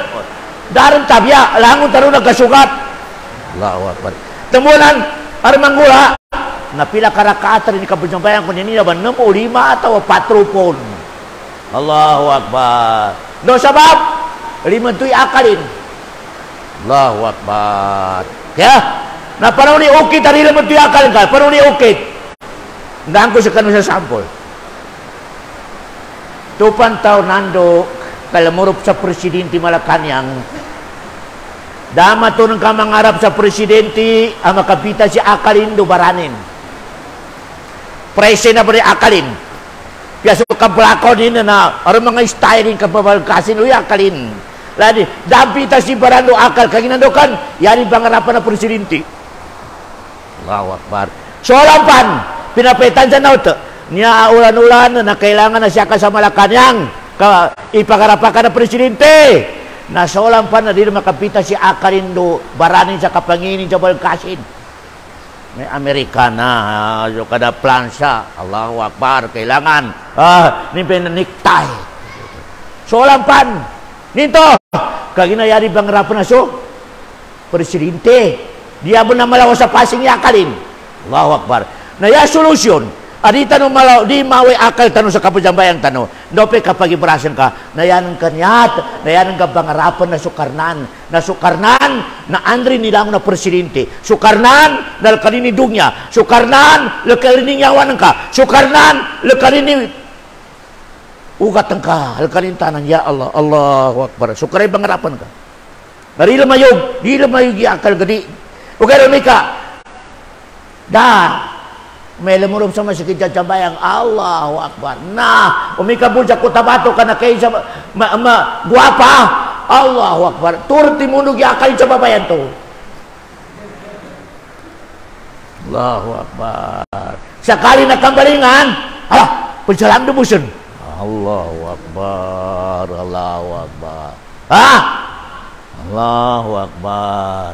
[SPEAKER 1] daran tabya, langun taru nagkasugat. Allahu akbar. Temunan ari manggula, napila karakaat ni kabujambayang kun ini ba 65 atau 4 pun. Allahu akbar. Do sabab lima tuy akalin. Allahu akbar. Ya. Nah, parang ni ukit tadi lemot tuy akal ka, parang ni ukit. Ndang ko sa kanu sa sampol. Tupan tao nando kalamurup sa presidente Malacanang. Dama to ng kamangarap sa presidente ang makapita si akalin do baranin. Prese na bari akalin. Piaso ka blakon din na aron mga styling ka babalkasin uy akalin. Ladi dampita si barando akal kaginandokan yani pangarapan na presidente. Allahu akbar. Solampan pinapetan sa nauta niya ulan-ulan na kailangan na siya ka sa Malacanang ipagarapakan na presidente na solampan na din makapita si akalin do baranin sa kapanginin sa balkasin. May Amerikana so kada plansa. Allahu akbar. Kailangan nimpin niktay. Solampan nito kaginayari pangarapan na so presidente. Dia benar malaw sa pasing yakalin. Allahu akbar. Na ya solusyon. Adi tanong malaw di mawe akal tanong sa kapujambayang tanong. Dope kapag ibrasan ka, nayan kanyat, nayan ka pangarapan na sukarnan. Na sukarnan na Andre nilang na presidente. Sukarnan na kalini dugnya. Sukarnan lekalini nyawan ka. Sukarnan lekalini ugatan ka. Lekalini tanan ya Allah. Allahu akbar. Sukaray pangarapan ka. Dari lamayog, di lamayog akal gadi. Okay, Mika. May lamurom sa masikit sa bayang. Allahu akbar. Nah, umika pun sa kutabato ka na kayo sa guwapa. Allahu akbar. Turti munog yakal sa babayan to. Allahu akbar. Sakali na kambalingan, pensalam debusan. Allahu akbar. Allahu akbar. Allahu akbar.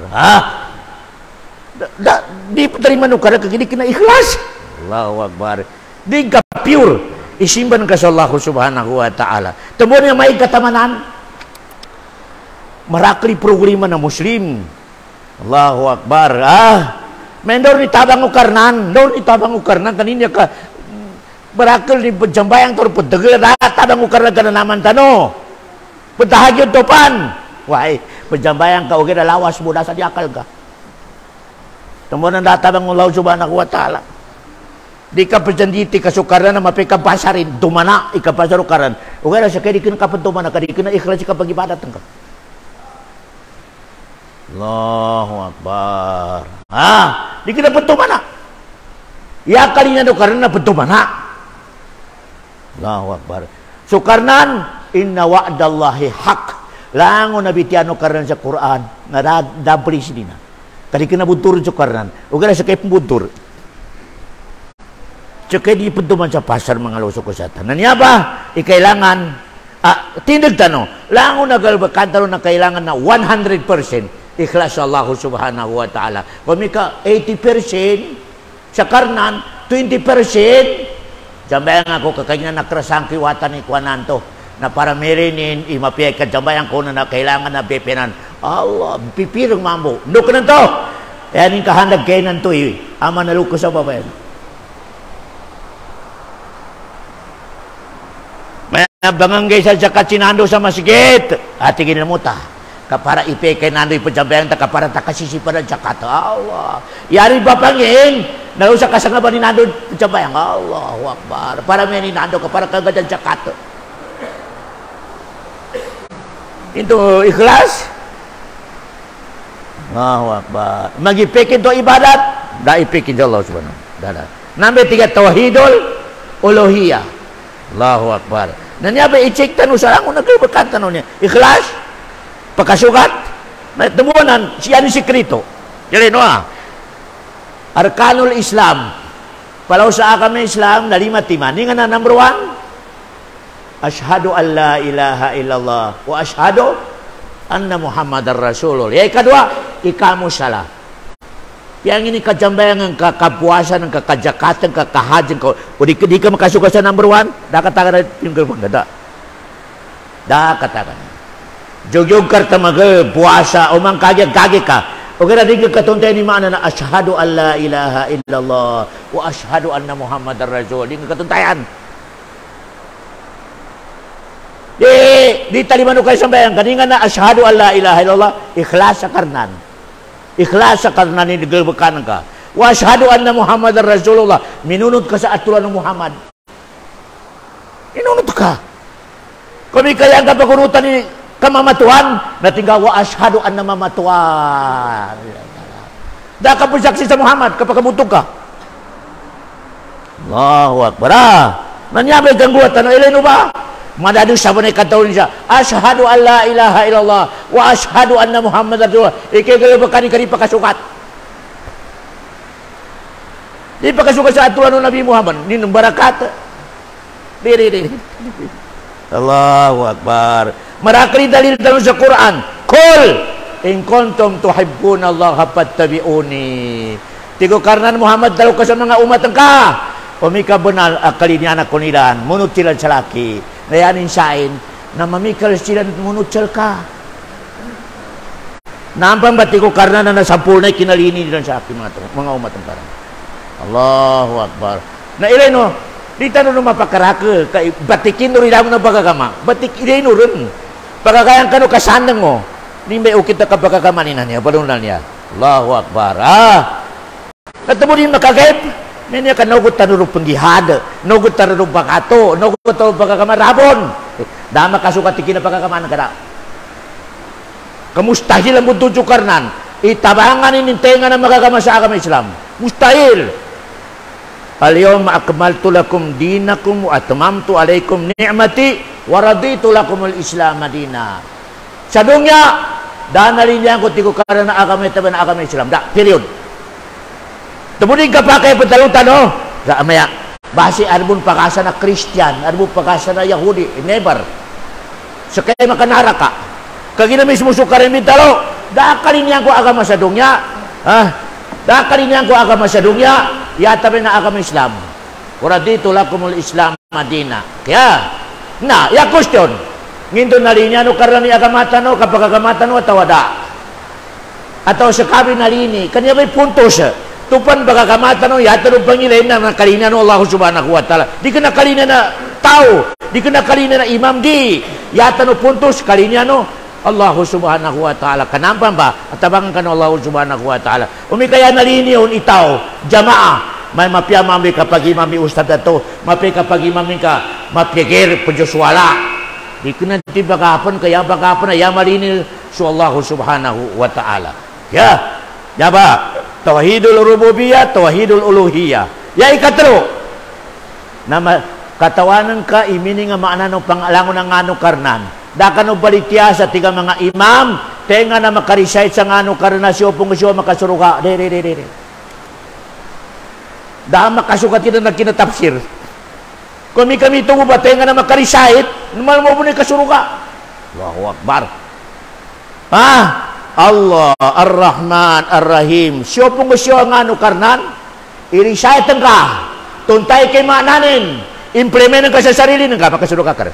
[SPEAKER 1] Di terima nukara kagini kena ikhlas. Allahu akbar. Di ka pure isimban ka sa Allah Subhanahu wa taala. Tembon yang may katamanan marakli programa na muslim. Allahu akbar. Mendor ni tabang ukarnan, dor ni tabang ukarnan kaninya ka berakal ni pejambayang tor pedegel tabang ukarnan kana naman tano. Petahagyod topan. Wai, pejambayang ka ugi lawas muda sa diakal ka. Temuan data bang Allah Subhanahu wa taala. Di ka perjanjiti kasukaran na mapika pasarin dumana ika pasarukaran. Ugara sa kay dikin ka dumana kadi kana ikhlas ka pagibadat ka. Allahu Akbar. Di kena betul mana? Ya kalinya do karena betul mana? Allahu Akbar. Sukarnan inna wa'dallahi haq. Lango nabi tiano karena sa Quran nga dabri sinina. Kali kena buntur sukarnan. Ugala sa kay buntur. Cakay di pentuman sa pasar mga lusok kesehatan. Nanya ba? Ikailangan tindig tanong. Lango nagalbakantaro na kailangan na 100% ikhlas Allah subhanahu wa ta'ala. Kung may ka 80% sa karnan, 20% jambayan ako kakanya nakrasang kiwatan ni Kuanan to na para merinin imapiyay ka jambayan ko na kailangan na bepenan. Allah, pipirong mambo. Duk na to. Yan yung kahandag kayo nan to ama naluko sa babayan. May bangang gay sa katsinando sa masjid. Atigin na mo ta. Kapara ipeke nandoy pajambayang ta kapara takasisipan ang jakat. Allah. Yari bapangin. Nalu sa kasangaba ni nandoy pajambayang. Allahu Akbar. Para may ni nandoy kapara kagad ang jakat. Itu ikhlas. Allahu Akbar. Magipikin to ibadat. Da ipikin Allah subhanahu. Da. Number 3 tauhidul uluhiyah. Allahu Akbar. Nanya ba i-check tanong sa lang kung nagkabakan tanong niya. Ikhlas. Pagkasukat, temuanan siya ni sikrito. Jadi Arkanul Islam. Kalau sa agama Islam na 5 timan. Ini nga number 1. Ashhadu an la ilaha illallah wa ashhadu anna Muhammadar Rasulullah. Yang kedua, ikamu salah. Yang ini kajambayan ng kakapuasan, ng kakajakatan, kakahajan ko. O di ka makasukat sa number 1, da katakan yung ganda. Da katakan. Jogjog karta maga puasa umang kagag ka. O kada di ka tuntay ni mana na asyhadu an la ilaha illallah wa asyhadu anna Muhammadar Rasul. Di ka tuntayan. Di taliman ko kay sambayan kaninga na asyhadu an la ilaha illallah ikhlas sa karnan. Ikhlas sa karnan ni digelbekan ka. Wa asyhadu anna Muhammadar Rasulullah minunut ka sa aturan ng Muhammad. Inunut ka. Kami kaya ang kapakunutan ni kamamatuan na tinggal wa ashhadu anna mamatuan. Da ka bersaksi sa Muhammad kapag kabuntog ka. Allahu Akbar. Nanyabay kang guwatan na ilay ba? Madadu sa banay katawin siya. Ashhadu an la ilaha illallah wa ashhadu anna Muhammadar Rasulullah. Ikigalaw ba kani pakasukat? Di pakasukat sa aturan ng Nabi Muhammad. Ninong barakat. Diri. Allahu Akbar. Marakli dalil dalam sa Quran. Qul in kuntum tuhibbuna Allah fattabi'uni. Tigo karena Muhammad dalau ka sa mga umat ka. Umika benar akali ni anak kunilan munut sila sa laki. Nayanin sain na mamikal sila munut ka. Nampang ba tigo karena na nasampul na kinalini dilan sa akin mga umat ka. Allahu Akbar. Na ilay no, di tanong no mapakaraka kay batikin no ridamo na bagagama. Batik ilay no rin. Pagkakayang kano kasandang mo, ni may ukit na kapagkakamanin niya, palunan niya. Allahu Akbar. Natamo din makagayip. Niya ka nugot tanurong panggihad, nugot tanurong pangkato, nugot tanurong pagkakamarabon. Dama kasukat ikin na pagkakamanan ka na. Kamustahil ang buntun sukarnan. Itabangan inintenga na magagama sa agama Islam. Mustahil. Al-yawma akmaltu lakum dinakum wa atmamtu alaikum ni'mati wa raditu lakumul Islam madina. Sa dunya danalin niya ko tigo karana agama taban agama Islam. Da period. Tumuning ka pa kay patalutan no. Sa amaya base arbon pakasa na Christian, arbon pakasa na Yahudi, never. Sa kay makanara ka. Kagina mismo sukarin bitalo. Da kalin niya ko agama sa dunya. Da kalin niya ko agama sa dunya. Yatabi na agama Islam. Waradito lakumul Islam Madina. Kaya, ya question. Nginto na rin yan, karani agamata no, kapag agamata no, ataw wada. Ataw sa kabi na rin, kanya may puntos. Tupan bagagamata no, yata no pangilay na nakalina no Allah subhanahu wa ta'ala. Di ka nakalina na tao, di ka nakalina na imam, di. Yata no puntos, kalina no, Allah subhanahu wa ta'ala. Kanampan ba? At tabangan ka no Allah subhanahu wa ta'ala. Umikaya nalini yun itaw, jamaah. May mapya mami kapag imami ustad ato, mapya kapag imami ka, mapyagir, pudyoswala. Di ko na bagapan, kaya bagapan na, ya marini Allah subhanahu wa ta'ala. Ya. Jaba. Tauhidul rububiyah, tauhidul uluhiyah. Ya ikatro. Nama katawanan ka imini nga makna no pangalangon ng ngano karnan. Daka no balitiya sa tiga mga imam, tenga na makarisayt sa ngano karnasyo pung siyo makasuruga. De. Dahil makasukat kita na kinatapsir. Kami tungo ba tenga na makarisayt, naman mo ni kasuruga. Allahu Akbar. Allah Ar-Rahman Ar-Rahim. Siyo pong siyo nga no karnan, irisaytan ka, tuntay kay mananin, implementan ka sa sarili ng ka, makasulo ka rin.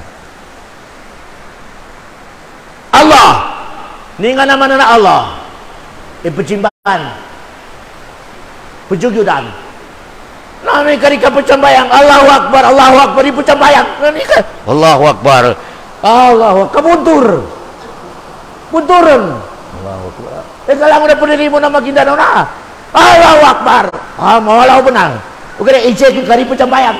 [SPEAKER 1] Allah, ni nga naman na Allah, ipatsimbahan, pujugyudan, nami ka rin ka patsambayang, Allahu Akbar, ipatsambayang, nami ka, Allahu Akbar, kabuntur, bunturan, Allahu Akbar. Kailangan mo na punili mo na magindano na. Allahu Akbar. Mawala ko na. Huwag na i-check yung karipot sa bayan.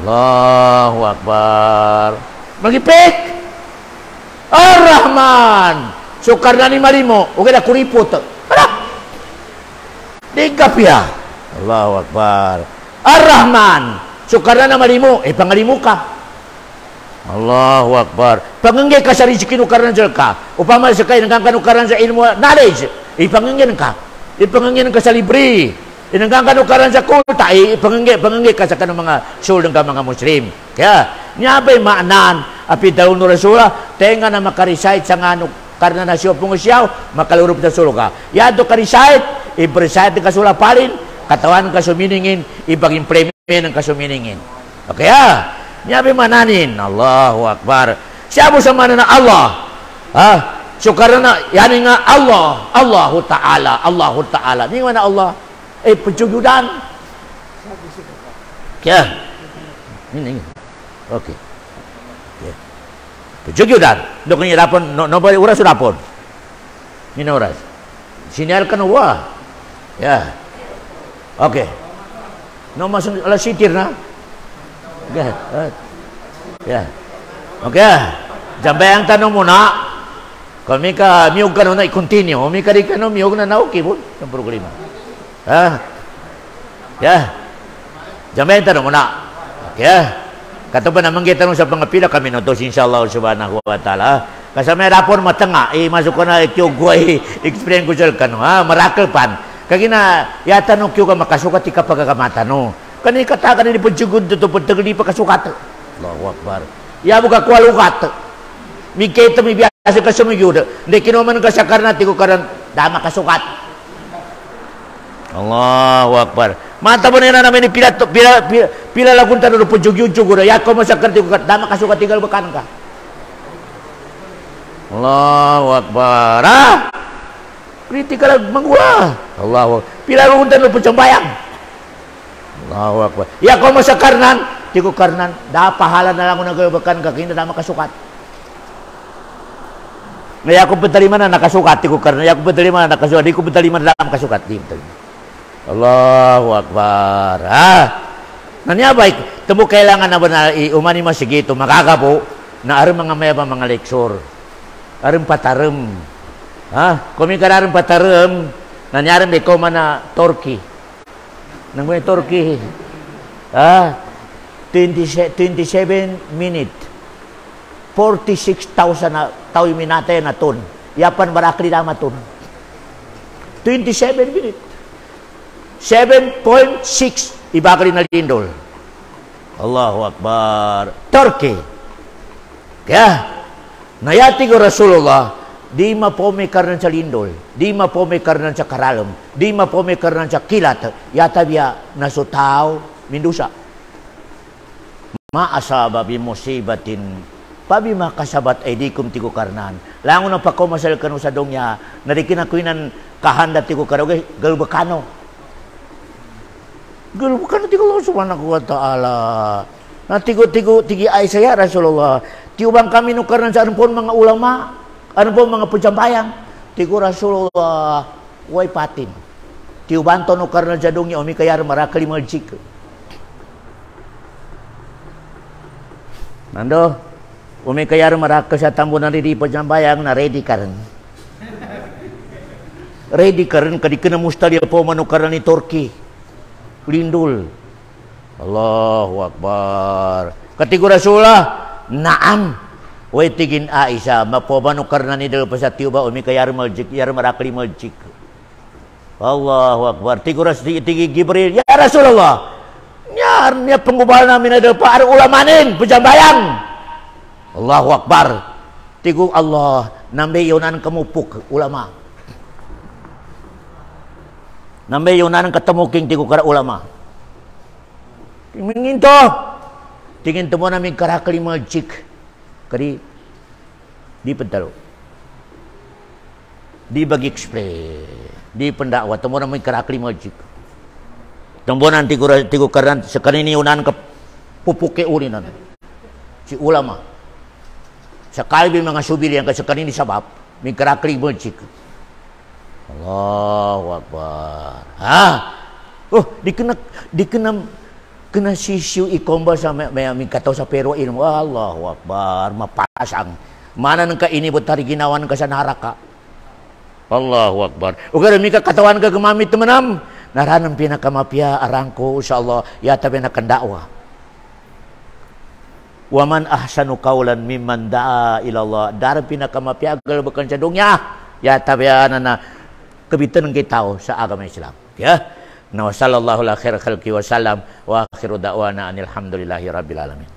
[SPEAKER 1] Allahu Akbar. Magipik. Ar-Rahman. Sukar na ni marimo. Huwag na kuripot. Ano? Digapya. Allahu Akbar. Ar-Rahman. Sukar na marimo. Pangalimo ka. Allahu Akbar. Pangangge ka sa rizki nukaran sa ka. Upama sa kayo nagkakanukaran sa ilmu knowledge. Ipangangge ka. Ipangangge ka sa libre. Nagkakanukaran sa kulta. Ipangangge ka sa kanong mga sul ng mga Muslim. Kaya, niya ba'y maanan api daw no Rasula, tenga na makarisayt sa nga karna na siyo pungusyaw, makalurup na sulo ka. Yado karisayt, iberisayt ng kasula palin, katawan ng kasuminingin, ibang implement ng kasuminingin. Kaya, niyabi mananin, Allahu Akbar. Siya mo sa mana na Allah. So karena yan nga Allah, Allahu Ta'ala. Di mana Allah? Pencujudan. Kaya. Ini. Okay. Pencujudan. Dok ni rapon, no boleh uras rapon. Ini uras. Sinarkan wa. Ya. Okay. No masuk ala sitir na. Ya. Okay. Jambayang tanong muna. Kami ka miyog ka na i-continue. Kami ka rin ka na miyog na nauki po. Ang problema. Ya. Jambayang tanong muna. Okay. Kato ba naman kita sa pangapila kami notos insyaAllah subhanahu wa ta'ala. Kasi may rapor matanga. Masuk ko na ikyog ko explain ko siya ka no. Miracle pan. Kagina yata no kyo ka makasukat ika pagkakamata no. Kani katakan ni pagsigod to pagtagal di pa kasukat. Allahu Akbar. Ya buka kwalukat. Mikita mi biasa ka sumigud. Hindi kinuman ka sa karnati ko karan dama kasukat. Allahu Akbar. Mata mo na namin ni pila lagun tanong pagjugyug ko. Ya ko masakar ti ko dama kasukat tinggal bakan ka. Allahu Akbar. Kritikal mangula. Allahu Akbar. Pila lagun tanong pagsambayang. Allahu Akbar. Ya ko sa karnan, di ko karnan, da pahala na lang ko nagabakan ka, hindi na makasukat. Ngaya ko petaliman na nakasukat, di ko karnan. Ya ko petaliman na nakasukat, di ko petaliman na makasukat. Allahu Akbar. Nanya baik, temu kailangan na ba na umani masigito, makakapo, na aram mga mayabang mga leksor. Aram pataram. Kumi ka aram pataram, nanyaram di ko man na Turkey. Nang may Turkey 27 minutes 46,000 na tao minatay na ton yapan barakli na maton 27 minutes 7.6 ibakli na lindol. Allahu Akbar. Turkey. Kaya nayati ko Rasulullah di mapome karnan sa lindol, di mapome karnan sa karalam, di mapome karnan sa kilat, yata biya nasutaw mindusa. Maasaba bi musibatin pabi makasabat ay di kum tigo karnan. Lango na pakomasal kanu sa dongya, narikin ako inan kahanda tigo karoge galbakano. Galbakano tigo Allah subhanahu wa ta'ala. Na tigo ay saya Rasulullah. Tiubang kami no karnan sa anpon mga ulama. Ano po mga pujambayang? Tigo Rasulullah, way patin. Tiubanto no karna jadong niya, umi kayar marakali maljik. Nando, Umi kayar maraka sa tambunan di pajambayang na ready karon. Ready karon kadi kena mustali po manukaran ni Turki. Lindul. Allahu Akbar. Katigo Rasulullah, naam. Way tigin Aisyah, mapomanukar na ni dal pasatiyo ba umi kayar maljik, yar marakli maljik. Allahu Akbar. Tigo tigi Jibril, ya Rasulullah. Niya penggubal namin ada para ulamanin pejambayang. Allahu Akbar. Tigo Allah nambe yunan kemupuk ulama. Nambe yunan ketemu king tigo kara ulama. Tingin to. Tingin temu namin karakli maljik. Kadi di pentalo. Di bagi explain. Di pendakwa temu namin karakli maljik. Tembonan tigo karan sekarang ini unan ke pupuke ulinan. Si ulama. Sekali mga subir yang sekarang ini sabab mingkarakli maljik. Allahu Akbar. Kena sisiu ikomba sama may kataw sa pero ilmu. Allahu Akbar, mapasang. Mana nang ka ini butari ginawan ka sa naraka. Allahu Akbar. Uga mi ka katawan ka gumamit temenam. Naranam pinakamapya arangko insyaallah ya tabi nakandakwa. Wa man ahsanu qawlan mimman da'a ila Allah. Darab pinakamapya agal bukan cadungnya. Ya tabi na kebitan kita sa agama Islam. Ya. Na sallallahu alaihi khair khalqi wa sallam wa akhiru da'wana alhamdulillahi rabbil alamin.